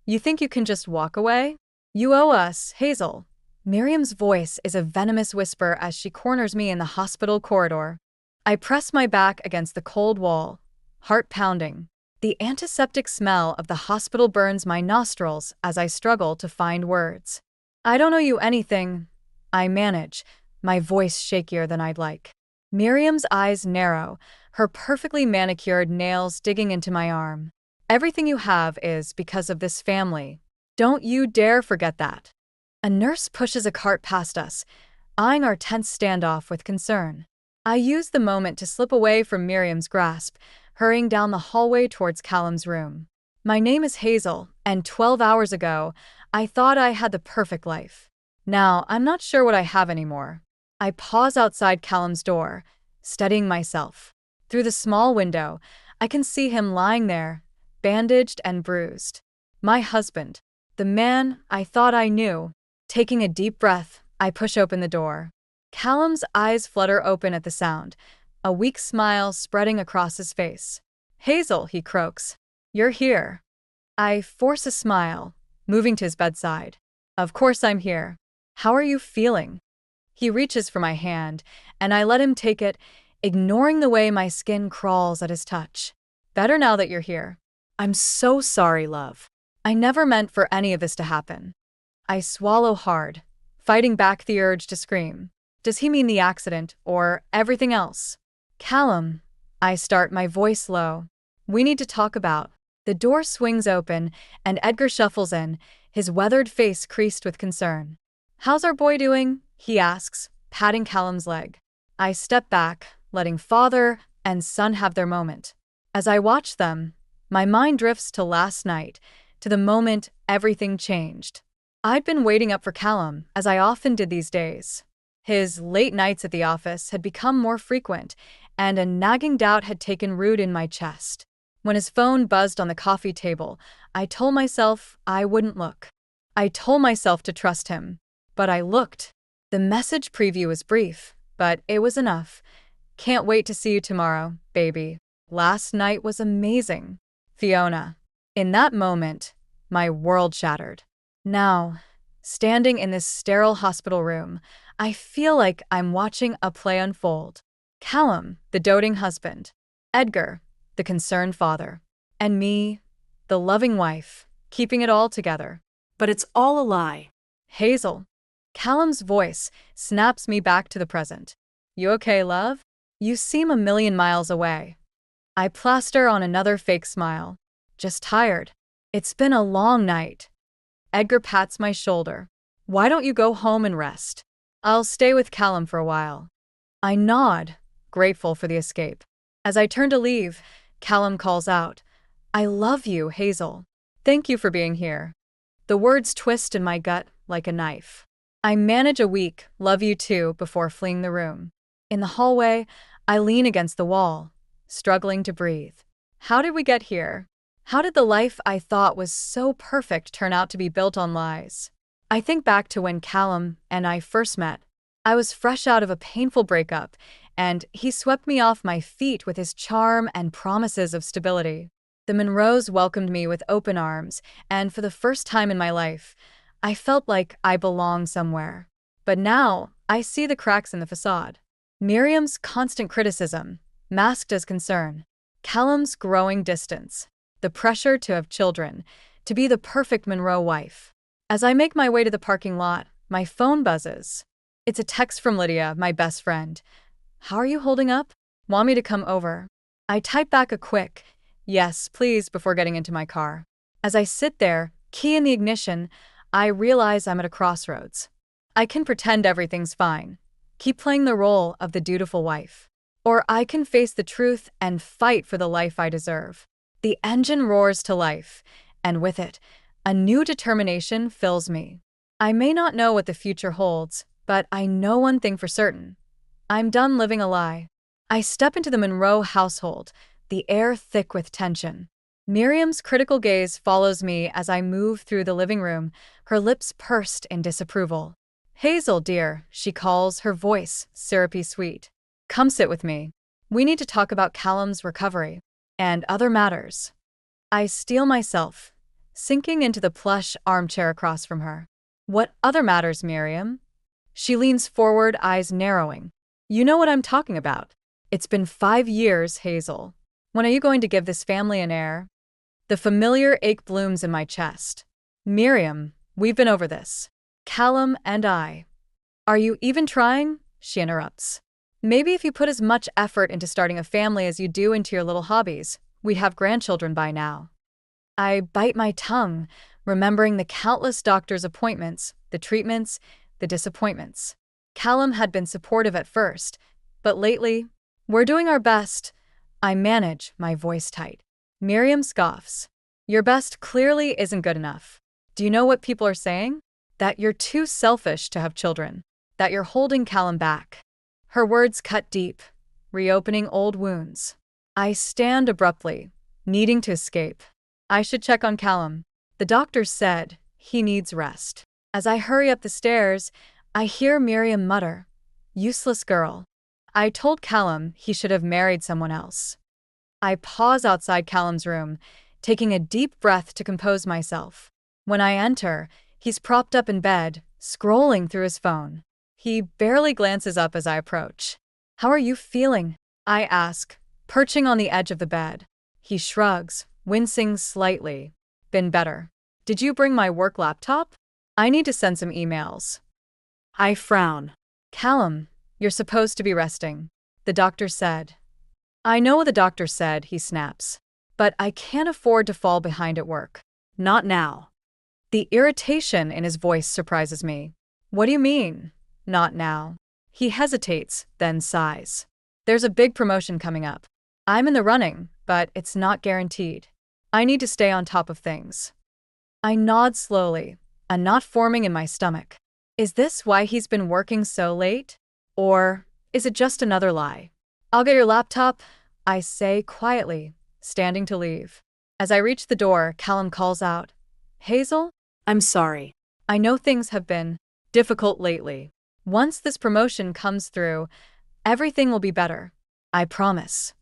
You think you can just walk away? You owe us, Hazel. Miriam's voice is a venomous whisper as she corners me in the hospital corridor. I press my back against the cold wall, heart pounding. The antiseptic smell of the hospital burns my nostrils as I struggle to find words. I don't owe you anything, I manage, my voice shakier than I'd like. Miriam's eyes narrow, her perfectly manicured nails digging into my arm. Everything you have is because of this family. Don't you dare forget that. A nurse pushes a cart past us, eyeing our tense standoff with concern. I use the moment to slip away from Miriam's grasp, hurrying down the hallway towards Callum's room. My name is Hazel, and 12 hours ago, I thought I had the perfect life. Now, I'm not sure what I have anymore. I pause outside Callum's door, steadying myself. Through the small window, I can see him lying there, bandaged and bruised. My husband, the man I thought I knew. Taking a deep breath, I push open the door. Callum's eyes flutter open at the sound, a weak smile spreading across his face. Hazel, he croaks. You're here. I force a smile, moving to his bedside. Of course I'm here. How are you feeling? He reaches for my hand, and I let him take it, ignoring the way my skin crawls at his touch. Better now that you're here. I'm so sorry, love. I never meant for any of this to happen. I swallow hard, fighting back the urge to scream. Does he mean the accident, or everything else? Callum, I start, my voice low. We need to talk about. The door swings open, and Edgar shuffles in, his weathered face creased with concern. How's our boy doing? He asks, patting Callum's leg. I step back, letting father and son have their moment. As I watch them, my mind drifts to last night, to the moment everything changed. I'd been waiting up for Callum, as I often did these days. His late nights at the office had become more frequent, and a nagging doubt had taken root in my chest. When his phone buzzed on the coffee table, I told myself I wouldn't look. I told myself to trust him, but I looked. The message preview was brief, but it was enough. Can't wait to see you tomorrow, baby. Last night was amazing. Fiona. In that moment, my world shattered. Now, standing in this sterile hospital room, I feel like I'm watching a play unfold. Callum, the doting husband. Edgar, the concerned father. And me, the loving wife, keeping it all together. But it's all a lie. Hazel. Callum's voice snaps me back to the present. You okay, love? You seem a million miles away. I plaster on another fake smile. Just tired. It's been a long night. Edgar pats my shoulder. Why don't you go home and rest? I'll stay with Callum for a while. I nod, grateful for the escape. As I turn to leave, Callum calls out, I love you, Hazel. Thank you for being here. The words twist in my gut like a knife. I manage a weak, love you too, before fleeing the room. In the hallway, I lean against the wall, struggling to breathe. How did we get here? How did the life I thought was so perfect turn out to be built on lies? I think back to when Callum and I first met. I was fresh out of a painful breakup, and he swept me off my feet with his charm and promises of stability. The Monroes welcomed me with open arms, and for the first time in my life, I felt like I belonged somewhere. But now, I see the cracks in the facade. Miriam's constant criticism, masked as concern. Callum's growing distance. The pressure to have children, to be the perfect Monroe wife. As I make my way to the parking lot, my phone buzzes. It's a text from Lydia, my best friend. How are you holding up? Want me to come over? I type back a quick, yes, please, before getting into my car. As I sit there, key in the ignition, I realize I'm at a crossroads. I can pretend everything's fine, keep playing the role of the dutiful wife. Or I can face the truth and fight for the life I deserve. The engine roars to life, and with it, a new determination fills me. I may not know what the future holds, but I know one thing for certain. I'm done living a lie. I step into the Monroe household, the air thick with tension. Miriam's critical gaze follows me as I move through the living room, her lips pursed in disapproval. Hazel, dear, she calls, her voice syrupy sweet. Come sit with me. We need to talk about Callum's recovery and other matters. I steel myself, sinking into the plush armchair across from her. What other matters, Miriam? She leans forward, eyes narrowing. You know what I'm talking about. It's been 5 years, Hazel. When are you going to give this family an heir? The familiar ache blooms in my chest. Miriam, we've been over this. Callum and I. Are you even trying? She interrupts. Maybe if you put as much effort into starting a family as you do into your little hobbies, we'd have grandchildren by now. I bite my tongue, remembering the countless doctor's appointments, the treatments, the disappointments. Callum had been supportive at first, but lately, we're doing our best. I manage, my voice tight. Miriam scoffs. Your best clearly isn't good enough. Do you know what people are saying? That you're too selfish to have children. That you're holding Callum back. Her words cut deep, reopening old wounds. I stand abruptly, needing to escape. I should check on Callum. The doctor said he needs rest. As I hurry up the stairs, I hear Miriam mutter, "Useless girl. I told Callum he should have married someone else." I pause outside Callum's room, taking a deep breath to compose myself. When I enter, he's propped up in bed, scrolling through his phone. He barely glances up as I approach. How are you feeling? I ask, perching on the edge of the bed. He shrugs, wincing slightly. Been better. Did you bring my work laptop? I need to send some emails. I frown. Callum, you're supposed to be resting. The doctor said. I know what the doctor said, he snaps. But I can't afford to fall behind at work. Not now. The irritation in his voice surprises me. What do you mean? Not now. He hesitates, then sighs. There's a big promotion coming up. I'm in the running, but it's not guaranteed. I need to stay on top of things. I nod slowly, a knot forming in my stomach. Is this why he's been working so late? Or is it just another lie? I'll get your laptop, I say quietly, standing to leave. As I reach the door, Callum calls out, Hazel? I'm sorry. I know things have been difficult lately. Once this promotion comes through, everything will be better. I promise.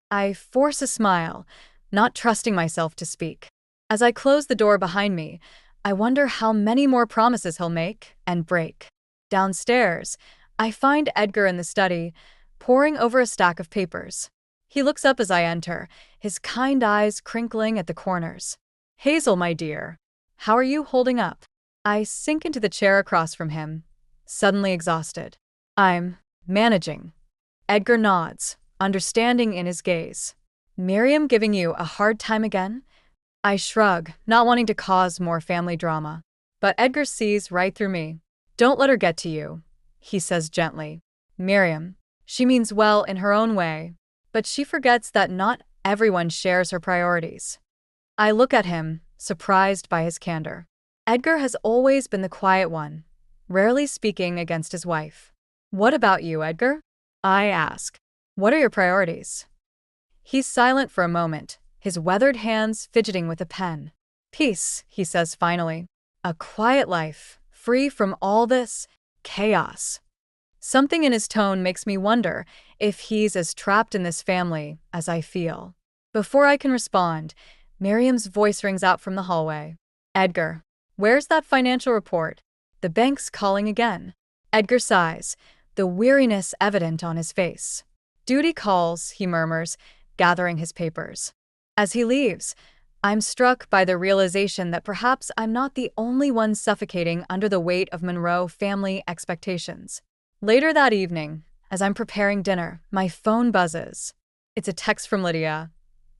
I force a smile, not trusting myself to speak. As I close the door behind me, I wonder how many more promises he'll make and break. Downstairs, I find Edgar in the study, poring over a stack of papers. He looks up as I enter, his kind eyes crinkling at the corners. Hazel, my dear, how are you holding up? I sink into the chair across from him, suddenly exhausted. I'm managing. Edgar nods, understanding in his gaze. Miriam giving you a hard time again? I shrug, not wanting to cause more family drama. But Edgar sees right through me. Don't let her get to you, he says gently. Miriam, she means well in her own way, but she forgets that not everyone shares her priorities. I look at him, surprised by his candor. Edgar has always been the quiet one, rarely speaking against his wife. What about you, Edgar? I ask. What are your priorities? He's silent for a moment, his weathered hands fidgeting with a pen. Peace, he says finally. A quiet life, free from all this chaos. Something in his tone makes me wonder if he's as trapped in this family as I feel. Before I can respond, Miriam's voice rings out from the hallway. Edgar, where's that financial report? The bank's calling again. Edgar sighs, the weariness evident on his face. Duty calls, he murmurs, gathering his papers. As he leaves, I'm struck by the realization that perhaps I'm not the only one suffocating under the weight of Monroe family expectations. Later that evening, as I'm preparing dinner, my phone buzzes. It's a text from Lydia.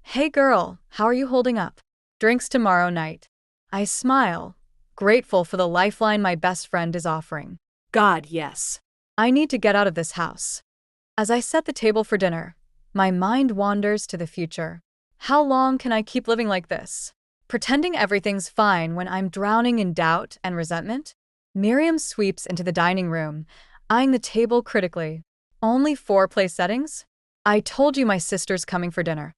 Hey girl, how are you holding up? Drinks tomorrow night. I smile, grateful for the lifeline my best friend is offering. God, yes. I need to get out of this house. As I set the table for dinner, my mind wanders to the future. How long can I keep living like this? Pretending everything's fine when I'm drowning in doubt and resentment? Miriam sweeps into the dining room, eyeing the table critically. Only 4 place settings? I told you my sister's coming for dinner.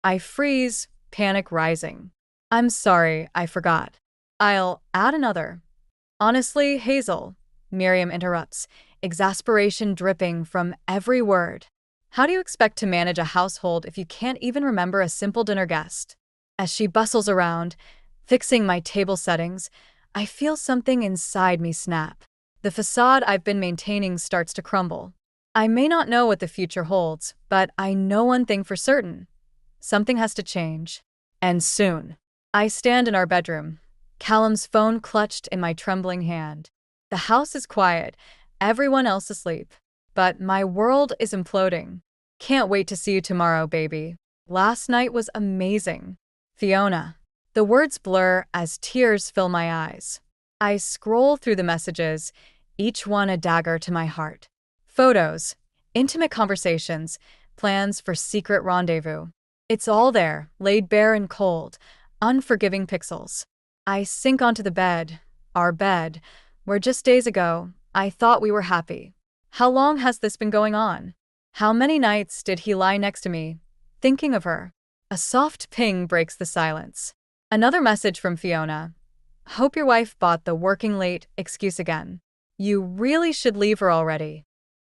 I freeze, panic rising. I'm sorry, I forgot. I'll add another. Honestly, Hazel, Miriam interrupts, exasperation dripping from every word. How do you expect to manage a household if you can't even remember a simple dinner guest? As she bustles around, Fixing my table settings, I feel something inside me snap. The facade I've been maintaining starts to crumble. I may not know what the future holds, but I know one thing for certain. Something has to change. And soon. I stand in our bedroom, Callum's phone clutched in my trembling hand. The house is quiet, everyone else asleep. But my world is imploding. Can't wait to see you tomorrow, baby. Last night was amazing. Fiona. The words blur as tears fill my eyes. I scroll through the messages, each one a dagger to my heart. Photos, intimate conversations, plans for secret rendezvous. It's all there, laid bare in cold, unforgiving pixels. I sink onto the bed, our bed, where just days ago, I thought we were happy. How long has this been going on? How many nights did he lie next to me, thinking of her? A soft ping breaks the silence. Another message from Fiona. Hope your wife bought the working late excuse again. You really should leave her already.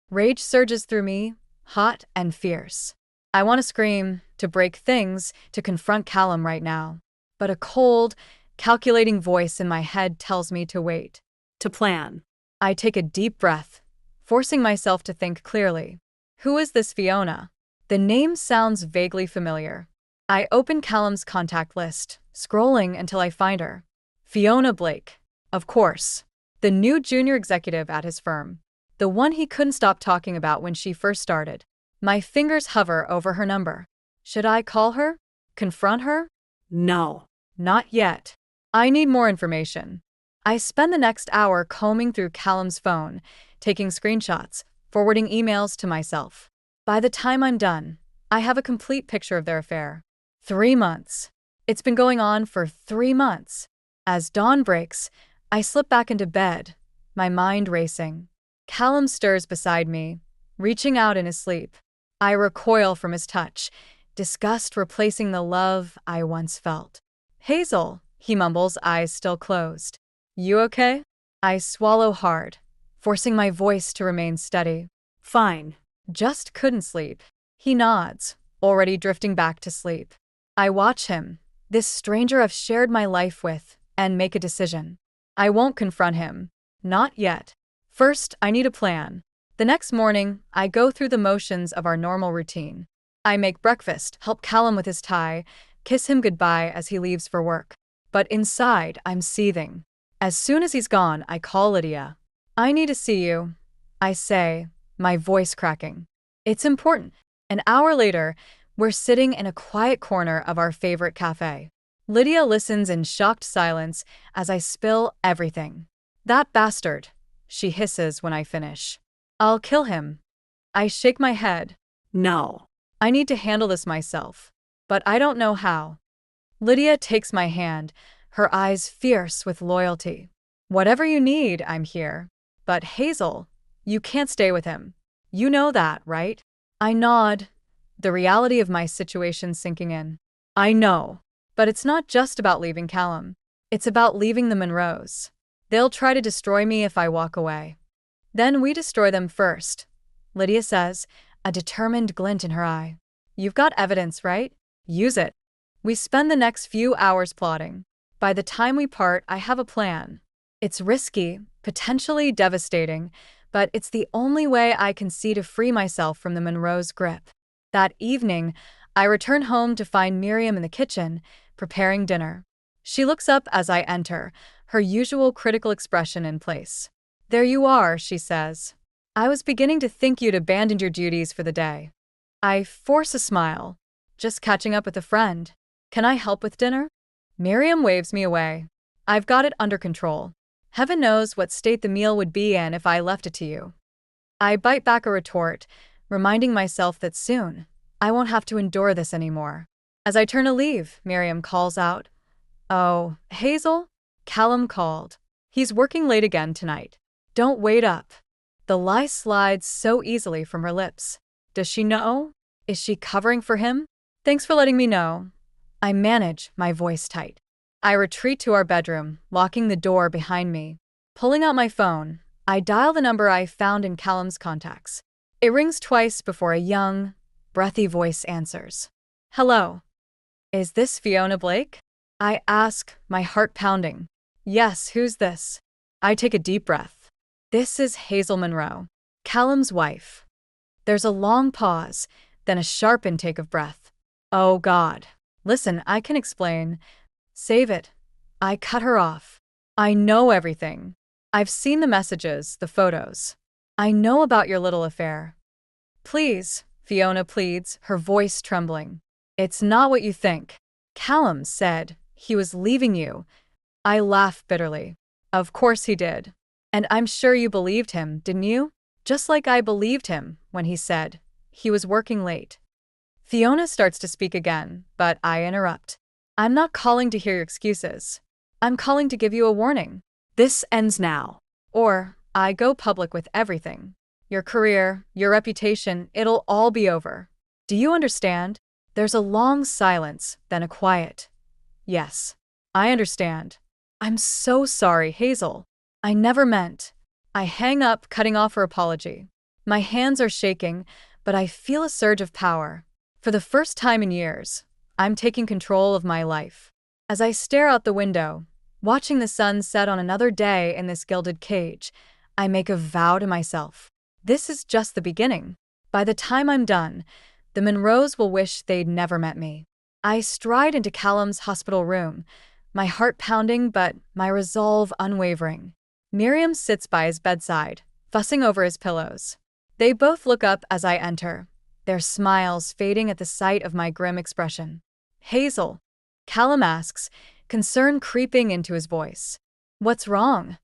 Rage surges through me, hot and fierce. I want to scream, to break things, to confront Callum right now. But a cold, calculating voice in my head tells me to wait. To plan. I take a deep breath, forcing myself to think clearly. Who is this Fiona? The name sounds vaguely familiar. I open Callum's contact list, scrolling until I find her. Fiona Blake. Of course. The new junior executive at his firm. The one he couldn't stop talking about when she first started. My fingers hover over her number. Should I call her? Confront her? No. Not yet. I need more information. I spend the next hour combing through Callum's phone, taking screenshots, forwarding emails to myself. By the time I'm done, I have a complete picture of their affair. 3 months. It's been going on for 3 months. As dawn breaks, I slip back into bed, my mind racing. Callum stirs beside me, reaching out in his sleep. I recoil from his touch, disgust replacing the love I once felt. Hazel, he mumbles, eyes still closed. You okay? I swallow hard, forcing my voice to remain steady. Fine. Just couldn't sleep. He nods, already drifting back to sleep. I watch him, this stranger I've shared my life with, and make a decision. I won't confront him. Not yet. First, I need a plan. The next morning, I go through the motions of our normal routine. I make breakfast, help Callum with his tie, kiss him goodbye as he leaves for work. But inside, I'm seething. As soon as he's gone, I call Lydia. I need to see you, I say, my voice cracking. It's important. An hour later, we're sitting in a quiet corner of our favorite cafe. Lydia listens in shocked silence as I spill everything. That bastard, she hisses when I finish. I'll kill him. I shake my head. No. I need to handle this myself. But I don't know how. Lydia takes my hand, her eyes fierce with loyalty. Whatever you need, I'm here. But Hazel, you can't stay with him. You know that, right? I nod, the reality of my situation sinking in. I know. But it's not just about leaving Callum. It's about leaving the Monroes. They'll try to destroy me if I walk away. Then we destroy them first, Lydia says, a determined glint in her eye. You've got evidence, right? Use it. We spend the next few hours plotting. By the time we part, I have a plan. It's risky, potentially devastating, but it's the only way I can see to free myself from the Monroe's grip. That evening, I return home to find Miriam in the kitchen, preparing dinner. She looks up as I enter, her usual critical expression in place. There you are, she says. I was beginning to think you'd abandoned your duties for the day. I force a smile. Just catching up with a friend. Can I help with dinner? Miriam waves me away. I've got it under control. Heaven knows what state the meal would be in if I left it to you. I bite back a retort, reminding myself that soon, I won't have to endure this anymore. As I turn to leave, Miriam calls out, Oh, Hazel? Callum called. He's working late again tonight. Don't wait up. The lie slides so easily from her lips. Does she know? Is she covering for him? Thanks for letting me know. I manage, my voice tight. I retreat to our bedroom, locking the door behind me. Pulling out my phone, I dial the number I found in Callum's contacts. It rings twice before a young, breathy voice answers. Hello. Is this Fiona Blake? I ask, my heart pounding. Yes, who's this? I take a deep breath. This is Hazel Monroe, Callum's wife. There's a long pause, then a sharp intake of breath. Oh God. Listen, I can explain. Save it. I cut her off. I know everything. I've seen the messages, the photos. I know about your little affair. Please, Fiona pleads, her voice trembling. It's not what you think. Callum said he was leaving you. I laugh bitterly. Of course he did. And I'm sure you believed him, didn't you? Just like I believed him when he said he was working late. Fiona starts to speak again, but I interrupt. I'm not calling to hear your excuses. I'm calling to give you a warning. This ends now. Or I go public with everything. Your career, your reputation, it'll all be over. Do you understand? There's a long silence, then a quiet. Yes, I understand. I'm so sorry, Hazel. I never meant. I hang up, cutting off her apology. My hands are shaking, but I feel a surge of power. For the first time in years, I'm taking control of my life. As I stare out the window, watching the sun set on another day in this gilded cage, I make a vow to myself. This is just the beginning. By the time I'm done, the Monroes will wish they'd never met me. I stride into Callum's hospital room, my heart pounding but my resolve unwavering. Miriam sits by his bedside, fussing over his pillows. They both look up as I enter, their smiles fading at the sight of my grim expression. Hazel, Callum asks, concern creeping into his voice. What's wrong?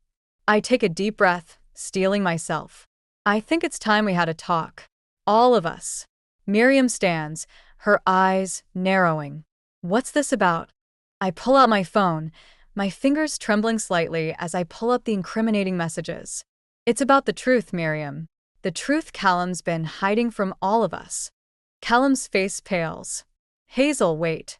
I take a deep breath, steeling myself. I think it's time we had a talk. All of us. Miriam stands, her eyes narrowing. What's this about? I pull out my phone, my fingers trembling slightly as I pull up the incriminating messages. It's about the truth, Miriam. The truth Callum's been hiding from all of us. Callum's face pales. Hazel, wait.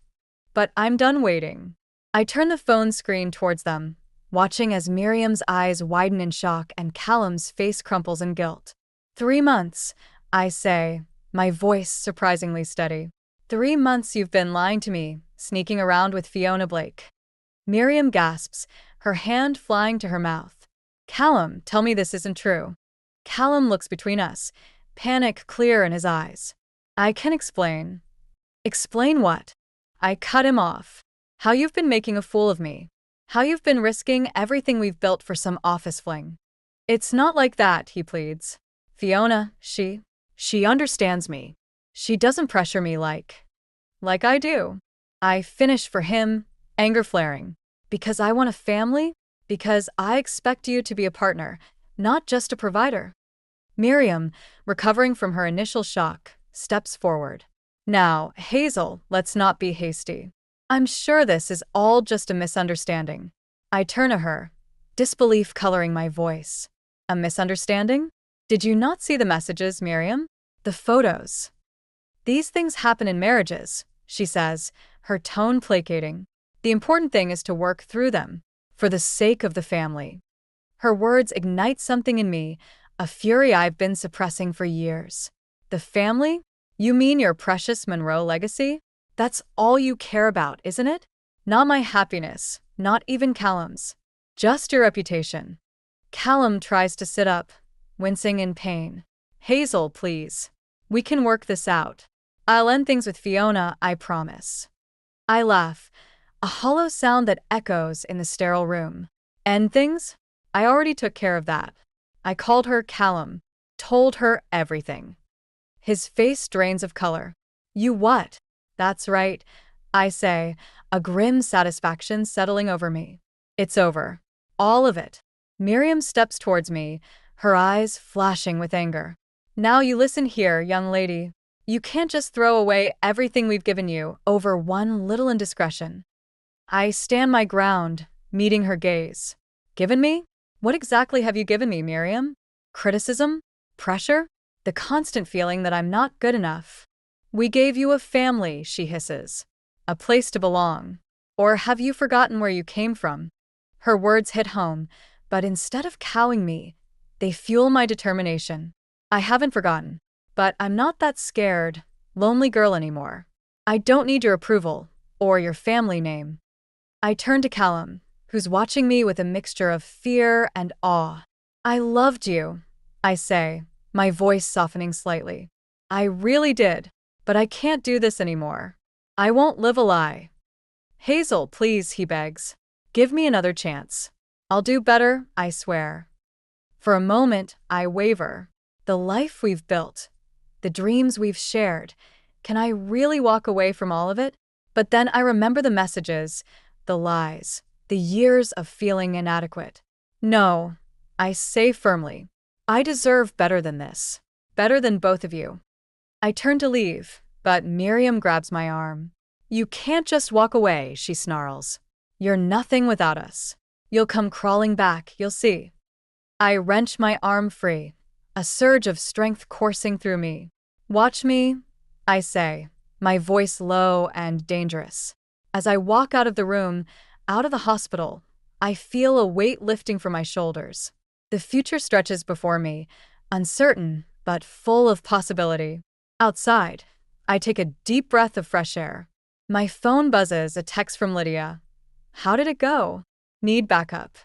But I'm done waiting. I turn the phone screen towards them, watching as Miriam's eyes widen in shock and Callum's face crumples in guilt. 3 months, I say, my voice surprisingly steady. 3 months you've been lying to me, sneaking around with Fiona Blake. Miriam gasps, her hand flying to her mouth. Callum, tell me this isn't true. Callum looks between us, panic clear in his eyes. I can explain. Explain what? I cut him off. How you've been making a fool of me. How you've been risking everything we've built for some office fling. It's not like that, he pleads. Fiona, she understands me. She doesn't pressure me like I do. I finish for him, anger flaring. Because I want a family? Because I expect you to be a partner, not just a provider. Miriam, recovering from her initial shock, steps forward. Now, Hazel, let's not be hasty. I'm sure this is all just a misunderstanding. I turn to her, disbelief coloring my voice. A misunderstanding? Did you not see the messages, Miriam? The photos. These things happen in marriages, she says, her tone placating. The important thing is to work through them, for the sake of the family. Her words ignite something in me, a fury I've been suppressing for years. The family? You mean your precious Monroe legacy? That's all you care about, isn't it? Not my happiness, not even Callum's. Just your reputation. Callum tries to sit up, wincing in pain. Hazel, please. We can work this out. I'll end things with Fiona, I promise. I laugh, a hollow sound that echoes in the sterile room. End things? I already took care of that. I called her Callum, told her everything. His face drains of color. You what? That's right, I say, a grim satisfaction settling over me. It's over. All of it. Miriam steps towards me, her eyes flashing with anger. Now you listen here, young lady. You can't just throw away everything we've given you over one little indiscretion. I stand my ground, meeting her gaze. Given me? What exactly have you given me, Miriam? Criticism? Pressure? The constant feeling that I'm not good enough. We gave you a family, she hisses. A place to belong. Or have you forgotten where you came from? Her words hit home, but instead of cowing me, they fuel my determination. I haven't forgotten, but I'm not that scared, lonely girl anymore. I don't need your approval, or your family name. I turn to Callum, who's watching me with a mixture of fear and awe. I loved you, I say, my voice softening slightly. I really did, but I can't do this anymore. I won't live a lie. Hazel, please, he begs. Give me another chance. I'll do better, I swear. For a moment, I waver. The life we've built, the dreams we've shared, can I really walk away from all of it? But then I remember the messages, the lies, the years of feeling inadequate. No, I say firmly, I deserve better than this. Better than both of you. I turn to leave, but Miriam grabs my arm. You can't just walk away, she snarls. You're nothing without us. You'll come crawling back, you'll see. I wrench my arm free, a surge of strength coursing through me. Watch me, I say, my voice low and dangerous. As I walk out of the room, out of the hospital, I feel a weight lifting from my shoulders. The future stretches before me, uncertain but full of possibility. Outside, I take a deep breath of fresh air. My phone buzzes, a text from Lydia. How did it go? Need backup.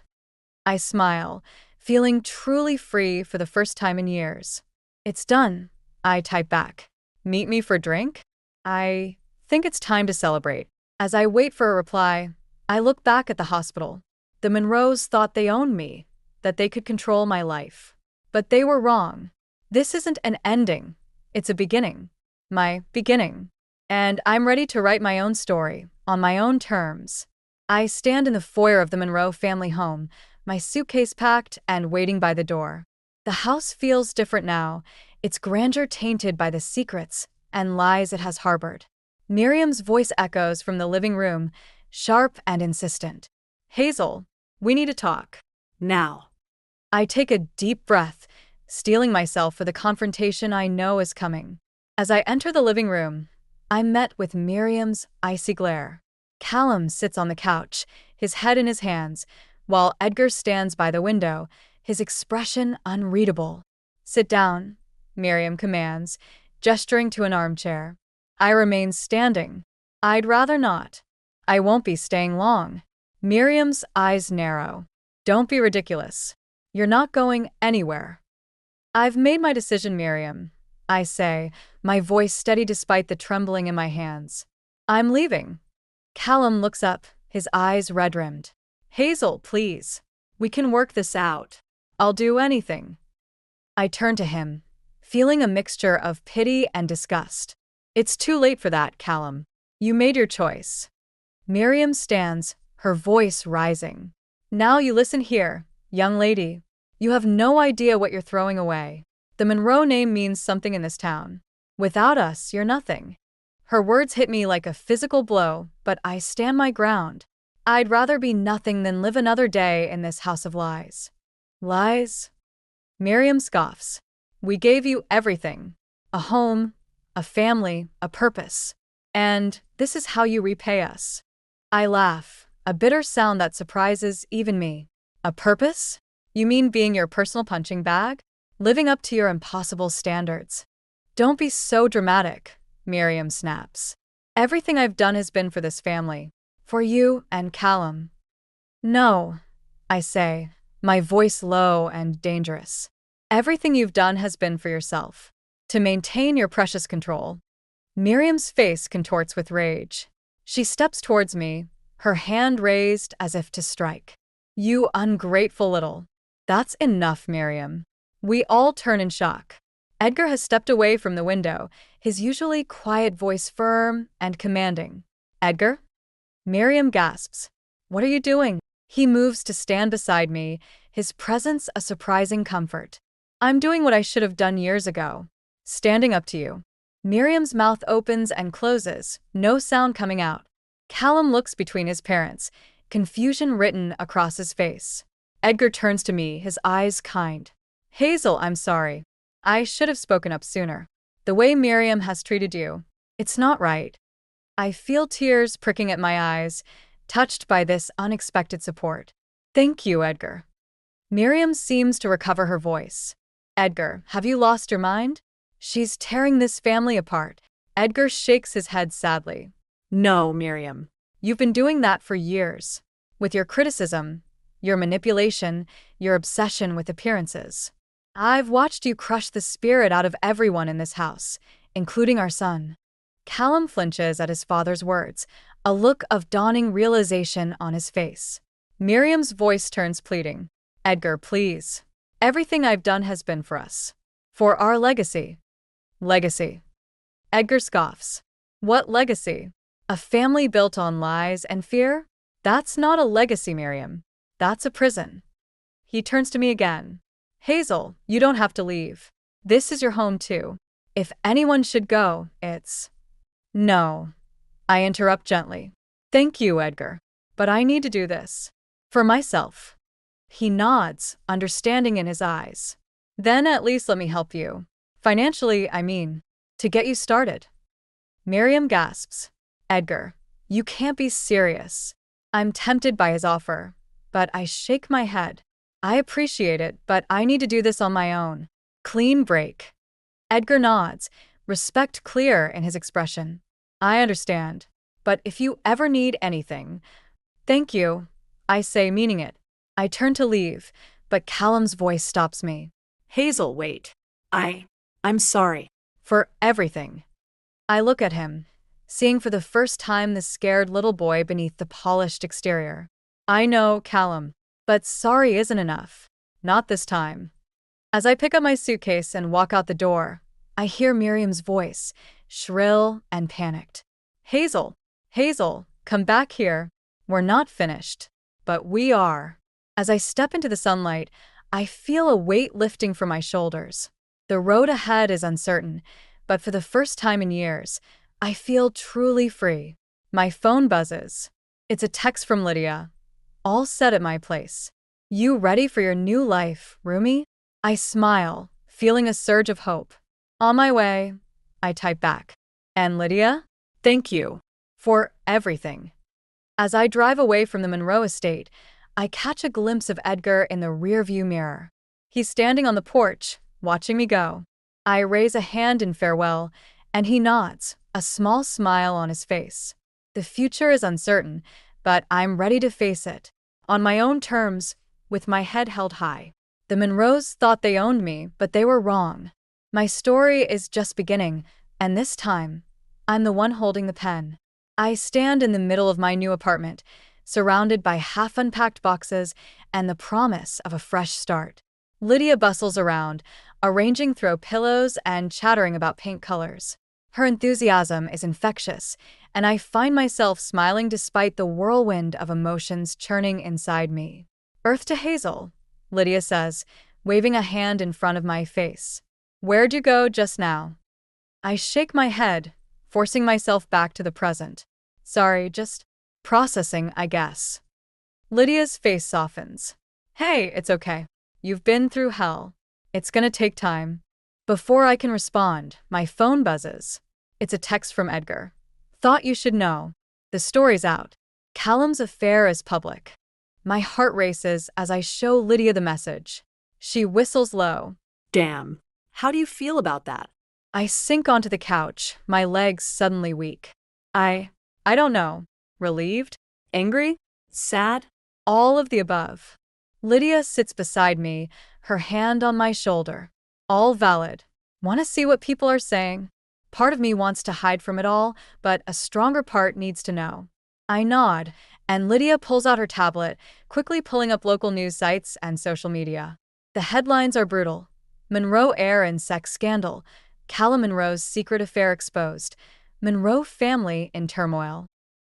I smile, feeling truly free for the first time in years. It's done, I type back. Meet me for a drink? I think it's time to celebrate. As I wait for a reply, I look back at the hospital. The Monroes thought they owned me, that they could control my life. But they were wrong. This isn't an ending. It's a beginning. My beginning. And I'm ready to write my own story, on my own terms. I stand in the foyer of the Monroe family home, my suitcase packed and waiting by the door. The house feels different now, its grandeur tainted by the secrets and lies it has harbored. Miriam's voice echoes from the living room, sharp and insistent. Hazel, we need to talk. Now. I take a deep breath, steeling myself for the confrontation I know is coming. As I enter the living room, I'm met with Miriam's icy glare. Callum sits on the couch, his head in his hands, while Edgar stands by the window, his expression unreadable. Sit down, Miriam commands, gesturing to an armchair. I remain standing. I'd rather not. I won't be staying long. Miriam's eyes narrow. Don't be ridiculous. You're not going anywhere. I've made my decision, Miriam, I say, my voice steady despite the trembling in my hands. I'm leaving. Callum looks up, his eyes red-rimmed. Hazel, please. We can work this out. I'll do anything. I turn to him, feeling a mixture of pity and disgust. It's too late for that, Callum. You made your choice. Miriam stands, her voice rising. Now you listen here, young lady. You have no idea what you're throwing away. The Monroe name means something in this town. Without us, you're nothing. Her words hit me like a physical blow, but I stand my ground. I'd rather be nothing than live another day in this house of lies. Lies? Miriam scoffs. We gave you everything. A home, a family, a purpose. And this is how you repay us. I laugh, a bitter sound that surprises even me. A purpose? You mean being your personal punching bag? Living up to your impossible standards? Don't be so dramatic, Miriam snaps. Everything I've done has been for this family. For you and Callum. No, I say, my voice low and dangerous. Everything you've done has been for yourself. To maintain your precious control. Miriam's face contorts with rage. She steps towards me, her hand raised as if to strike. You ungrateful little. That's enough, Miriam. We all turn in shock. Edgar has stepped away from the window, his usually quiet voice firm and commanding. Edgar? Miriam gasps. What are you doing? He moves to stand beside me, his presence a surprising comfort. I'm doing what I should have done years ago. Standing up to you. Miriam's mouth opens and closes, no sound coming out. Callum looks between his parents, confusion written across his face. Edgar turns to me, his eyes kind. Hazel, I'm sorry. I should have spoken up sooner. The way Miriam has treated you, it's not right. I feel tears pricking at my eyes, touched by this unexpected support. Thank you, Edgar. Miriam seems to recover her voice. Edgar, have you lost your mind? She's tearing this family apart. Edgar shakes his head sadly. No, Miriam. You've been doing that for years. With your criticism, your manipulation, your obsession with appearances. I've watched you crush the spirit out of everyone in this house, including our son. Callum flinches at his father's words, a look of dawning realization on his face. Miriam's voice turns pleading. Edgar, please. Everything I've done has been for us. For our legacy. Legacy. Edgar scoffs. What legacy? A family built on lies and fear? That's not a legacy, Miriam. That's a prison. He turns to me again. Hazel, you don't have to leave. This is your home too. If anyone should go, it's… No. I interrupt gently. Thank you, Edgar. But I need to do this. For myself. He nods, understanding in his eyes. Then at least let me help you. Financially, I mean. To get you started. Miriam gasps. Edgar, you can't be serious. I'm tempted by his offer, but I shake my head. I appreciate it, but I need to do this on my own. Clean break. Edgar nods, respect clear in his expression. I understand, but if you ever need anything… Thank you, I say, meaning it. I turn to leave, but Callum's voice stops me. Hazel, wait. I'm sorry. For everything. I look at him, seeing for the first time the scared little boy beneath the polished exterior. I know, Callum, but sorry isn't enough. Not this time. As I pick up my suitcase and walk out the door, I hear Miriam's voice, shrill and panicked. Hazel, come back here. We're not finished. But we are. As I step into the sunlight, I feel a weight lifting from my shoulders. The road ahead is uncertain, but for the first time in years, I feel truly free. My phone buzzes. It's a text from Lydia. All set at my place. You ready for your new life, Rumi? I smile, feeling a surge of hope. On my way, I type back. And Lydia? Thank you. For everything. As I drive away from the Monroe estate, I catch a glimpse of Edgar in the rearview mirror. He's standing on the porch, watching me go. I raise a hand in farewell, and he nods, a small smile on his face. The future is uncertain, but I'm ready to face it. On my own terms, with my head held high. The Monroes thought they owned me, but they were wrong. My story is just beginning, and this time, I'm the one holding the pen. I stand in the middle of my new apartment, surrounded by half-unpacked boxes and the promise of a fresh start. Lydia bustles around, arranging throw pillows and chattering about paint colors. Her enthusiasm is infectious, and I find myself smiling despite the whirlwind of emotions churning inside me. Earth to Hazel, Lydia says, waving a hand in front of my face. Where'd you go just now? I shake my head, forcing myself back to the present. Sorry, just processing, I guess. Lydia's face softens. Hey, it's okay. You've been through hell. It's gonna take time. Before I can respond, my phone buzzes. It's a text from Edgar. Thought you should know. The story's out. Callum's affair is public. My heart races as I show Lydia the message. She whistles low. Damn. How do you feel about that? I sink onto the couch, my legs suddenly weak. I don't know. Relieved? Angry? Sad? All of the above. Lydia sits beside me, her hand on my shoulder. All valid. Want to see what people are saying? Part of me wants to hide from it all, but a stronger part needs to know. I nod, and Lydia pulls out her tablet, quickly pulling up local news sites and social media. The headlines are brutal. Monroe heir and sex scandal. Callum Monroe's secret affair exposed. Monroe family in turmoil.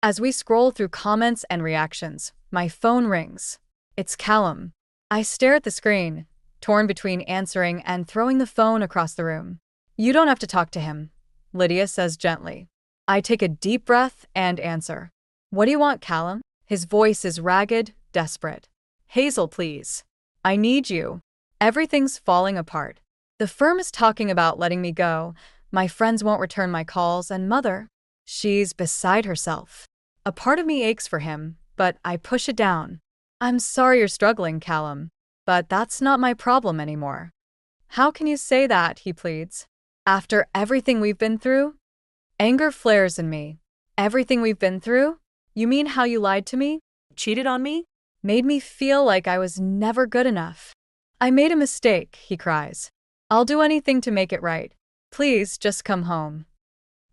As we scroll through comments and reactions, my phone rings. It's Callum. I stare at the screen, torn between answering and throwing the phone across the room. You don't have to talk to him, Lydia says gently. I take a deep breath and answer. What do you want, Callum? His voice is ragged, desperate. Hazel, please. I need you. Everything's falling apart. The firm is talking about letting me go. My friends won't return my calls, and Mother, she's beside herself. A part of me aches for him, but I push it down. I'm sorry you're struggling, Callum, but that's not my problem anymore. How can you say that, he pleads. After everything we've been through? Anger flares in me. Everything we've been through? You mean how you lied to me? Cheated on me? Made me feel like I was never good enough. I made a mistake, he cries. I'll do anything to make it right. Please just come home.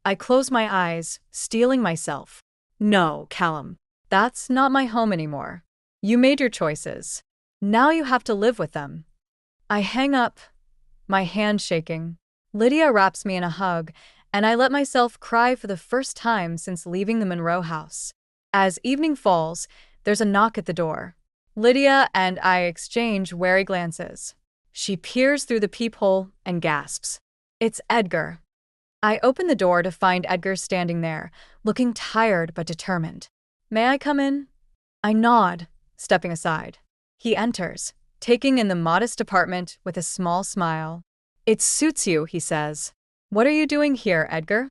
I close my eyes, steeling myself. No, Callum. That's not my home anymore. You made your choices. Now you have to live with them. I hang up, my hand shaking. Lydia wraps me in a hug, and I let myself cry for the first time since leaving the Monroe house. As evening falls, there's a knock at the door. Lydia and I exchange wary glances. She peers through the peephole and gasps. It's Edgar. I open the door to find Edgar standing there, looking tired but determined. May I come in? I nod, stepping aside. He enters, taking in the modest apartment with a small smile. It suits you, he says. What are you doing here, Edgar?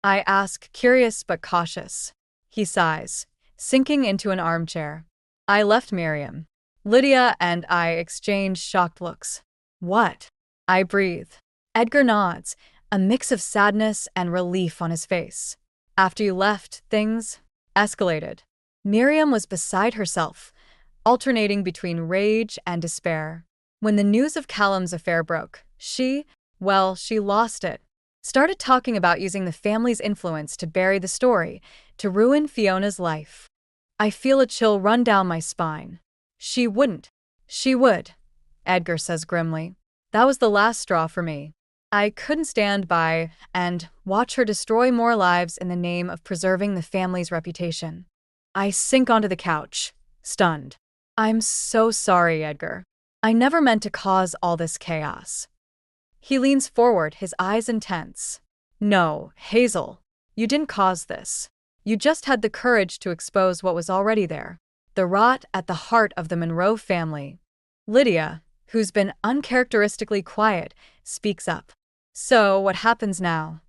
I ask, curious but cautious. He sighs, sinking into an armchair. I left Miriam. Lydia and I exchange shocked looks. What? I breathe. Edgar nods, a mix of sadness and relief on his face. After you left, things escalated. Miriam was beside herself, alternating between rage and despair. When the news of Callum's affair broke, she lost it. Started talking about using the family's influence to bury the story, to ruin Fiona's life. I feel a chill run down my spine. She wouldn't. She would, Edgar says grimly. That was the last straw for me. I couldn't stand by and watch her destroy more lives in the name of preserving the family's reputation. I sink onto the couch, stunned. I'm so sorry, Edgar. I never meant to cause all this chaos. He leans forward, his eyes intense. No, Hazel, you didn't cause this. You just had the courage to expose what was already there. The rot at the heart of the Monroe family. Lydia, who's been uncharacteristically quiet, speaks up. So, what happens now?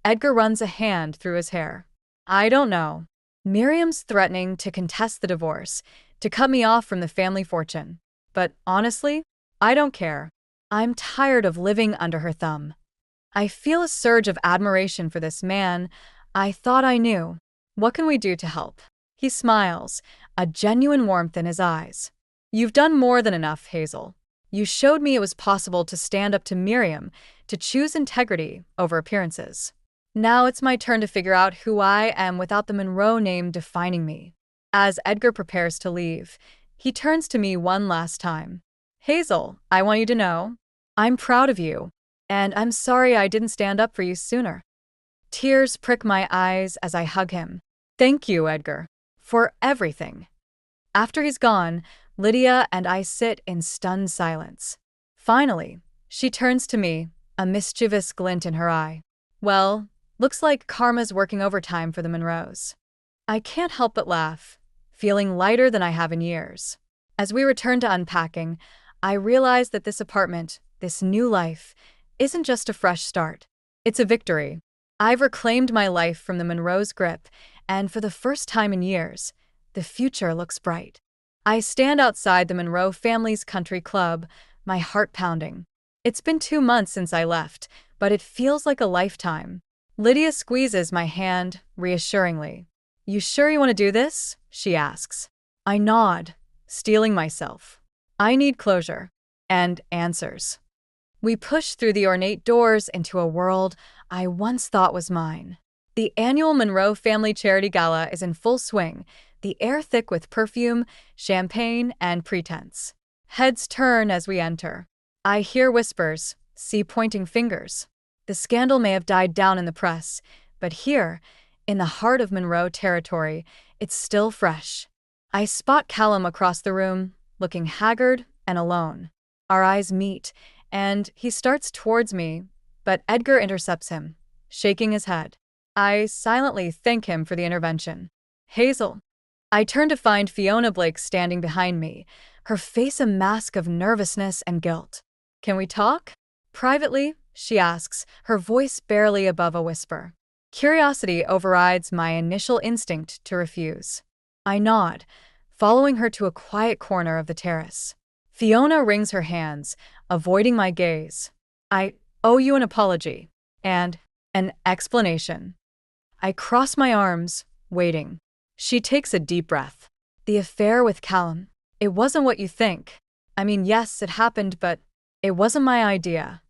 Edgar runs a hand through his hair. I don't know. Miriam's threatening to contest the divorce, to cut me off from the family fortune. But honestly, I don't care. I'm tired of living under her thumb. I feel a surge of admiration for this man I thought I knew. What can we do to help? He smiles, a genuine warmth in his eyes. You've done more than enough, Hazel. You showed me it was possible to stand up to Miriam, to choose integrity over appearances. Now it's my turn to figure out who I am without the Monroe name defining me. As Edgar prepares to leave, he turns to me one last time. Hazel, I want you to know, I'm proud of you, and I'm sorry I didn't stand up for you sooner. Tears prick my eyes as I hug him. Thank you, Edgar, for everything. After he's gone, Lydia and I sit in stunned silence. Finally, she turns to me, a mischievous glint in her eye. Well, looks like karma's working overtime for the Monroes. I can't help but laugh, feeling lighter than I have in years. As we return to unpacking, I realize that this apartment, this new life, isn't just a fresh start. It's a victory. I've reclaimed my life from the Monroe's grip, and for the first time in years, the future looks bright. I stand outside the Monroe family's country club, my heart pounding. It's been 2 months since I left, but it feels like a lifetime. Lydia squeezes my hand reassuringly. You sure you want to do this? She asks. I nod, steeling myself. I need closure. And answers. We push through the ornate doors into a world I once thought was mine. The annual Monroe Family Charity Gala is in full swing, the air thick with perfume, champagne, and pretense. Heads turn as we enter. I hear whispers, see pointing fingers. The scandal may have died down in the press, but here, in the heart of Monroe territory, it's still fresh. I spot Callum across the room, looking haggard and alone. Our eyes meet, and he starts towards me, but Edgar intercepts him, shaking his head. I silently thank him for the intervention. Hazel. I turn to find Fiona Blake standing behind me, her face a mask of nervousness and guilt. Can we talk? Privately, she asks, her voice barely above a whisper. Curiosity overrides my initial instinct to refuse. I nod, following her to a quiet corner of the terrace. Fiona wrings her hands, avoiding my gaze. I owe you an apology. And an explanation. I cross my arms, waiting. She takes a deep breath. The affair with Callum. It wasn't what you think. I mean, yes, it happened, but it wasn't my idea.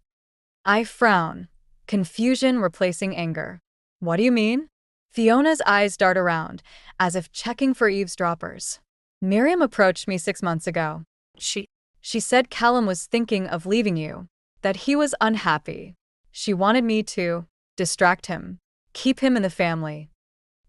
I frown, confusion replacing anger. What do you mean? Fiona's eyes dart around, as if checking for eavesdroppers. Miriam approached me 6 months ago. She She said Callum was thinking of leaving you, that he was unhappy. She wanted me to distract him, keep him in the family.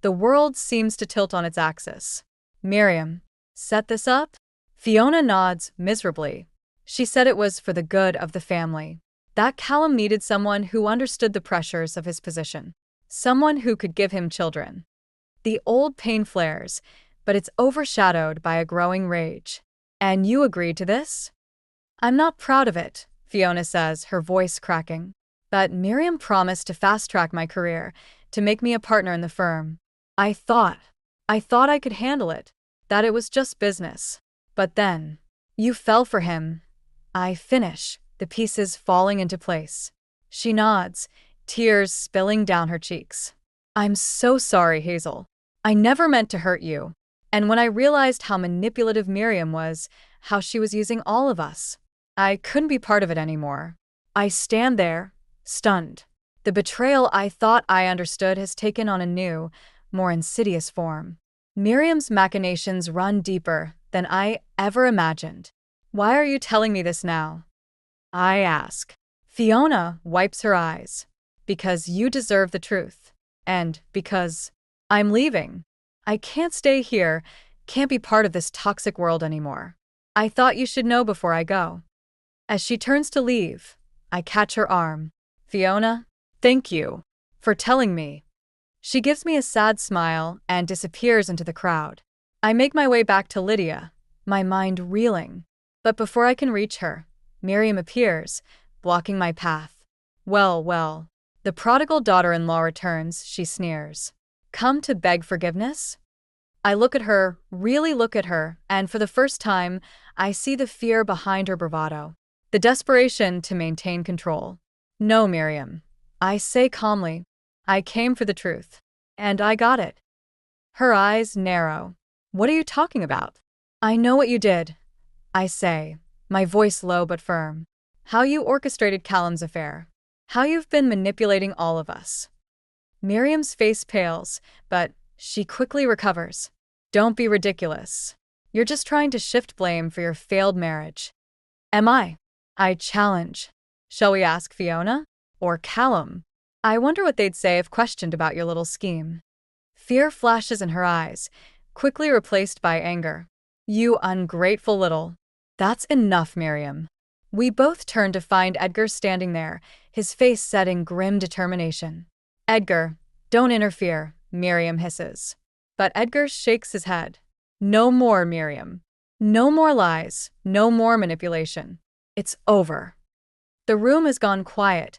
The world seems to tilt on its axis. Miriam, set this up? Fiona nods miserably. She said it was for the good of the family. That Callum needed someone who understood the pressures of his position. Someone who could give him children. The old pain flares, but it's overshadowed by a growing rage. And you agreed to this? I'm not proud of it, Fiona says, her voice cracking. But Miriam promised to fast-track my career, to make me a partner in the firm. I thought I could handle it, that it was just business. But then, you fell for him. I finish, the pieces falling into place. She nods, tears spilling down her cheeks. I'm so sorry, Hazel. I never meant to hurt you. And when I realized how manipulative Miriam was, how she was using all of us, I couldn't be part of it anymore. I stand there, stunned. The betrayal I thought I understood has taken on a new, more insidious form. Miriam's machinations run deeper than I ever imagined. Why are you telling me this now? I ask. Fiona wipes her eyes. Because you deserve the truth. And because I'm leaving. I can't stay here, can't be part of this toxic world anymore. I thought you should know before I go. As she turns to leave, I catch her arm. Fiona, thank you for telling me. She gives me a sad smile and disappears into the crowd. I make my way back to Lydia, my mind reeling. But before I can reach her, Miriam appears, blocking my path. Well, the prodigal daughter-in-law returns, she sneers. Come to beg forgiveness? I look at her, really look at her, and for the first time, I see the fear behind her bravado. The desperation to maintain control. No, Miriam. I say calmly. I came for the truth. And I got it. Her eyes narrow. What are you talking about? I know what you did. I say, my voice low but firm. How you orchestrated Callum's affair. How you've been manipulating all of us. Miriam's face pales, but she quickly recovers. Don't be ridiculous. You're just trying to shift blame for your failed marriage. Am I? I challenge. Shall we ask Fiona? Or Callum? I wonder what they'd say if questioned about your little scheme. Fear flashes in her eyes, quickly replaced by anger. You ungrateful little. That's enough, Miriam. We both turn to find Edgar standing there, his face set in grim determination. Edgar, don't interfere, Miriam hisses. But Edgar shakes his head. No more, Miriam. No more lies, no more manipulation. It's over. The room has gone quiet,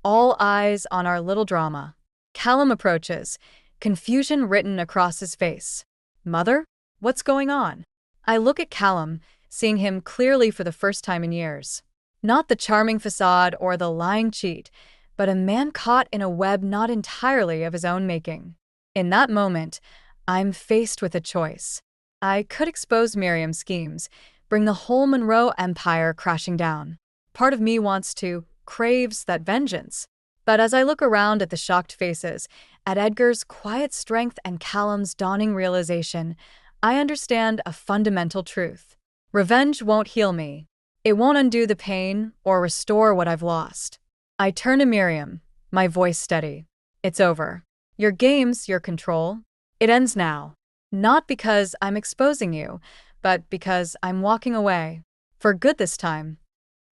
all eyes on our little drama. Callum approaches, confusion written across his face. Mother? What's going on? I look at Callum, seeing him clearly for the first time in years. Not the charming facade or the lying cheat, but a man caught in a web not entirely of his own making. In that moment, I'm faced with a choice. I could expose Miriam's schemes, bring the whole Monroe empire crashing down. Part of me wants to, craves that vengeance. But as I look around at the shocked faces, at Edgar's quiet strength and Callum's dawning realization, I understand a fundamental truth. Revenge won't heal me. It won't undo the pain or restore what I've lost. I turn to Miriam, my voice steady. It's over. Your games, your control. It ends now. Not because I'm exposing you, but because I'm walking away. For good this time.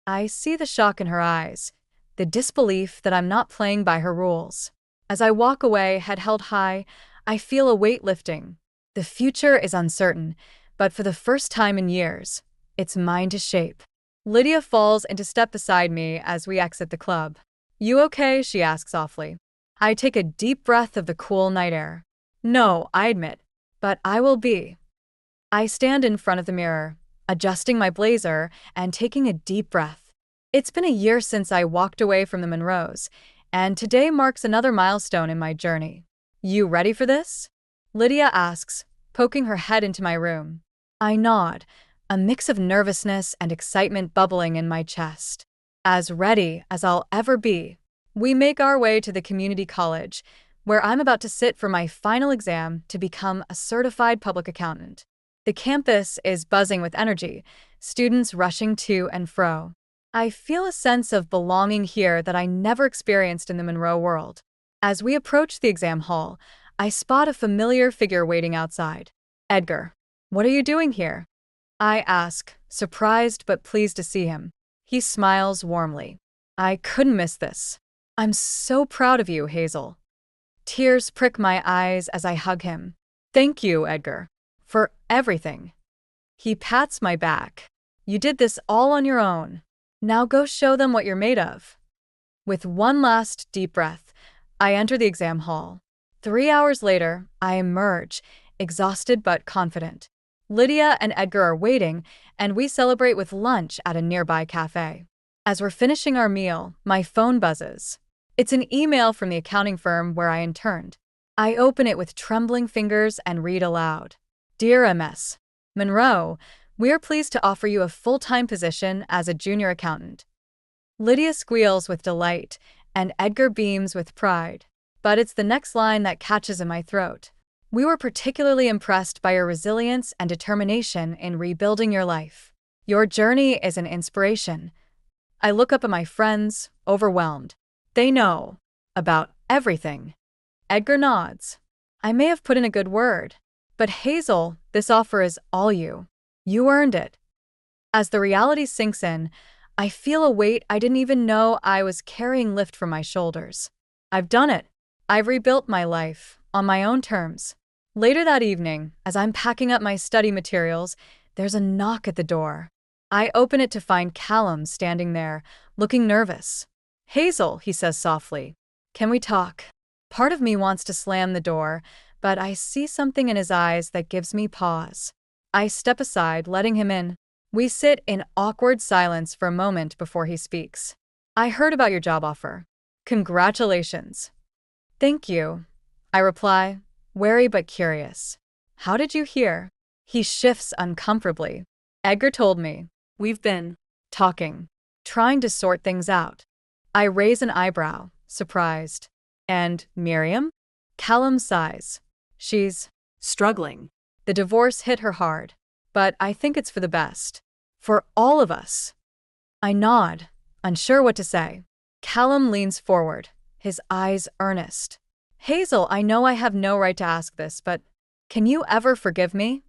I see the shock in her eyes, the disbelief that I'm not playing by her rules. As I walk away, head held high, I feel a weight lifting. The future is uncertain, but for the first time in years, it's mine to shape. Lydia falls into step beside me as we exit the club. You okay? She asks softly. I take a deep breath of the cool night air. No, I admit, but I will be. I stand in front of the mirror, adjusting my blazer and taking a deep breath. It's been a year since I walked away from the Monroes, and today marks another milestone in my journey. You ready for this? Lydia asks, poking her head into my room. I nod, a mix of nervousness and excitement bubbling in my chest. As ready as I'll ever be. We make our way to the community college, where I'm about to sit for my final exam to become a certified public accountant. The campus is buzzing with energy, students rushing to and fro. I feel a sense of belonging here that I never experienced in the Monroe world. As we approach the exam hall, I spot a familiar figure waiting outside. Edgar, what are you doing here? I ask, surprised but pleased to see him. He smiles warmly. I couldn't miss this. I'm so proud of you, Hazel. Tears prick my eyes as I hug him. Thank you, Edgar, for everything. He pats my back. You did this all on your own. Now go show them what you're made of. With one last deep breath, I enter the exam hall. 3 hours later, I emerge, exhausted but confident. Lydia and Edgar are waiting, and we celebrate with lunch at a nearby cafe. As we're finishing our meal, my phone buzzes. It's an email from the accounting firm where I interned. I open it with trembling fingers and read aloud. Dear MS. Monroe, we are pleased to offer you a full-time position as a junior accountant. Lydia squeals with delight, and Edgar beams with pride. But it's the next line that catches in my throat. We were particularly impressed by your resilience and determination in rebuilding your life. Your journey is an inspiration. I look up at my friends, overwhelmed. They know about everything. Edgar nods. I may have put in a good word. But Hazel, this offer is all you. You earned it. As the reality sinks in, I feel a weight I didn't even know I was carrying lift from my shoulders. I've done it. I've rebuilt my life, on my own terms. Later that evening, as I'm packing up my study materials, there's a knock at the door. I open it to find Callum standing there, looking nervous. Hazel, he says softly, can we talk? Part of me wants to slam the door, but I see something in his eyes that gives me pause. I step aside, letting him in. We sit in awkward silence for a moment before he speaks. I heard about your job offer. Congratulations. Thank you, I reply, wary but curious. How did you hear? He shifts uncomfortably. Edgar told me. We've been talking, trying to sort things out. I raise an eyebrow, surprised. And Miriam? Callum sighs. She's struggling. The divorce hit her hard, but I think it's for the best. For all of us. I nod, unsure what to say. Callum leans forward, his eyes earnest. Hazel, I know I have no right to ask this, but can you ever forgive me?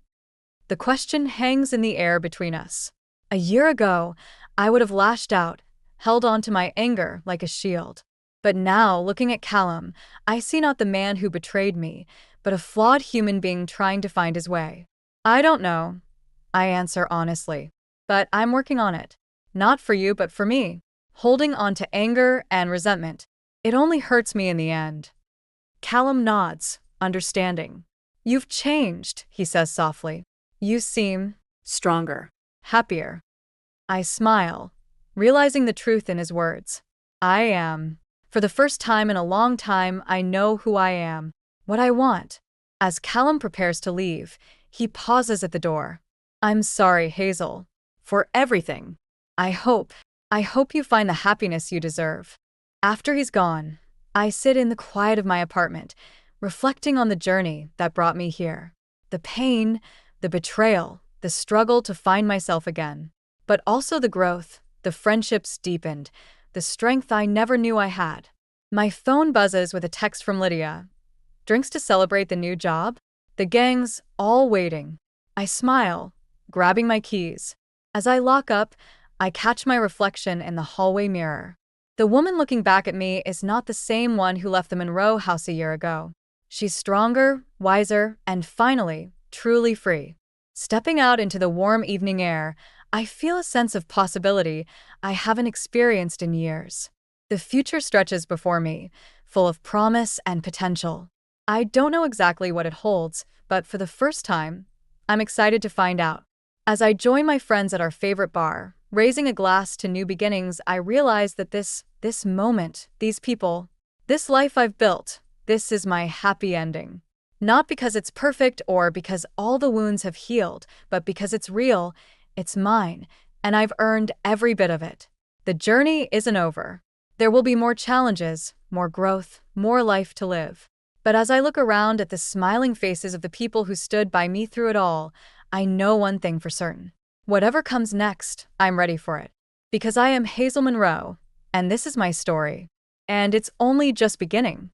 The question hangs in the air between us. A year ago, I would have lashed out, held on to my anger like a shield. But now, looking at Callum, I see not the man who betrayed me, but a flawed human being trying to find his way. I don't know, I answer honestly. But I'm working on it. Not for you, but for me. Holding on to anger and resentment. It only hurts me in the end. Callum nods, understanding. You've changed, he says softly. You seem stronger, happier. I smile, realizing the truth in his words. I am. For the first time in a long time, I know who I am, what I want. As Callum prepares to leave, he pauses at the door. I'm sorry, Hazel, for everything. I hope you find the happiness you deserve. After he's gone, I sit in the quiet of my apartment, reflecting on the journey that brought me here. The pain, the betrayal, the struggle to find myself again. But also the growth, the friendships deepened, the strength I never knew I had. My phone buzzes with a text from Lydia. Drinks to celebrate the new job? The gang's all waiting. I smile, grabbing my keys. As I lock up, I catch my reflection in the hallway mirror. The woman looking back at me is not the same one who left the Monroe house a year ago. She's stronger, wiser, and finally, truly free. Stepping out into the warm evening air, I feel a sense of possibility I haven't experienced in years. The future stretches before me, full of promise and potential. I don't know exactly what it holds, but for the first time, I'm excited to find out. As I join my friends at our favorite bar, raising a glass to new beginnings, I realize that this moment, these people, this life I've built, this is my happy ending. Not because it's perfect or because all the wounds have healed, but because it's real, it's mine, and I've earned every bit of it. The journey isn't over. There will be more challenges, more growth, more life to live. But as I look around at the smiling faces of the people who stood by me through it all, I know one thing for certain. Whatever comes next, I'm ready for it. Because I am Hazel Monroe, and this is my story. And it's only just beginning.